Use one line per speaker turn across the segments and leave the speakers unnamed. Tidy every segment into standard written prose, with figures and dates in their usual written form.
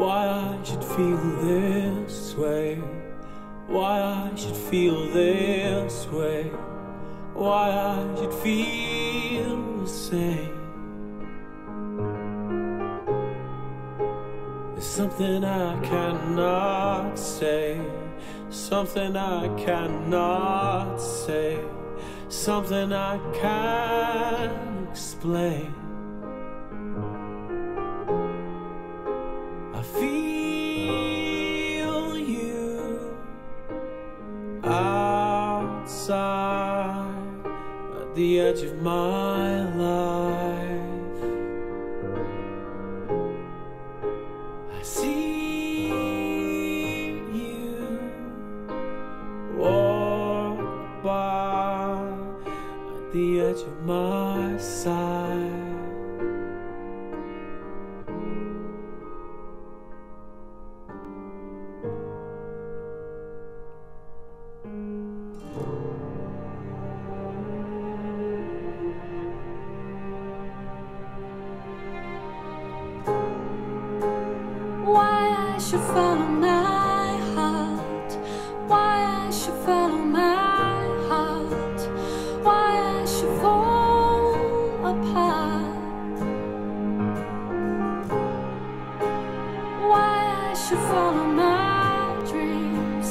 why I should feel this way, why I should feel this way, why I should feel the same. There's something I cannot say, something I cannot say, something I can't explain. I feel you outside at the edge of my life. I see you walk by at the edge of my side.
Why I should follow my heart, why I should follow my heart, why I should fall apart, why I should follow my dreams,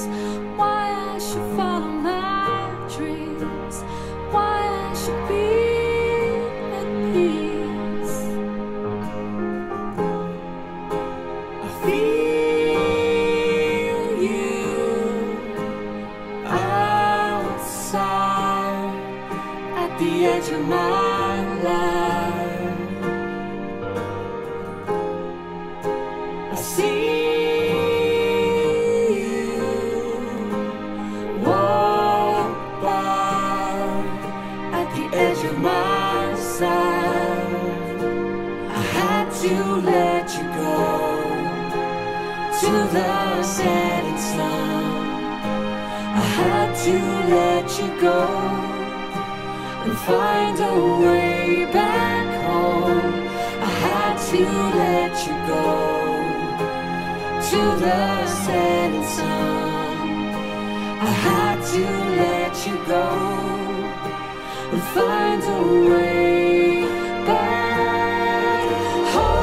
why I should follow my dreams, why I should be at peace. Feel you outside at the edge of my life. I see you walk by at the edge of my side. I had to let you go to the setting sun. I had to let you go and find a way back home. I had to let you go to the setting sun. I had to let you go and find a way back home.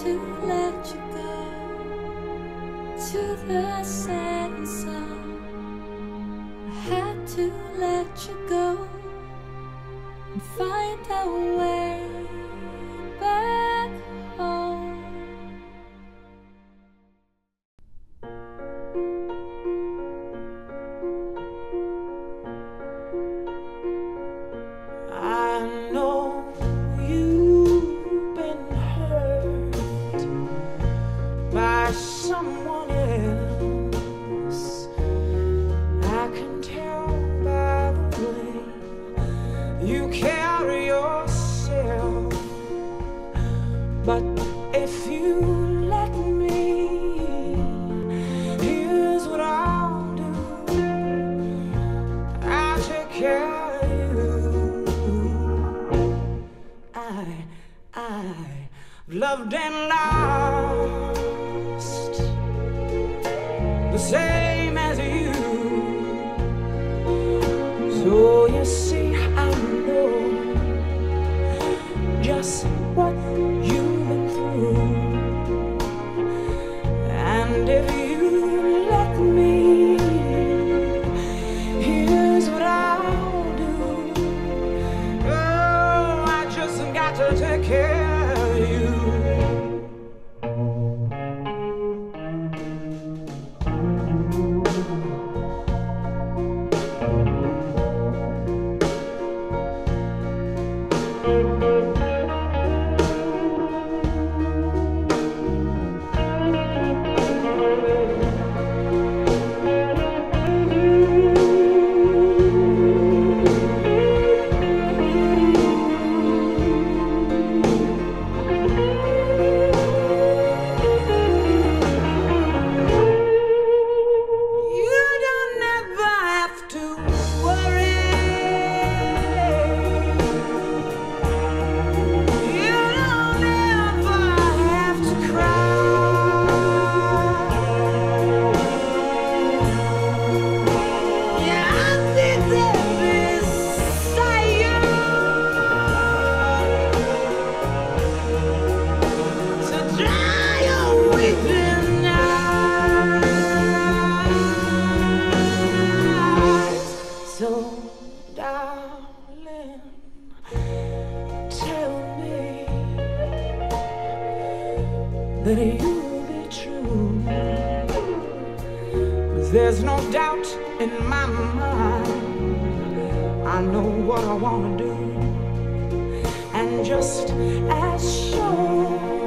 To let you go to the setting sun. I had to let you go and find a way back home.
the same as you. So you see, I know just what you've been through, and if you let me, here's what I'll do. Oh, I just got to take care of you. That you'll be true, 'cause there's no doubt in my mind. I know what I wanna do, and just as sure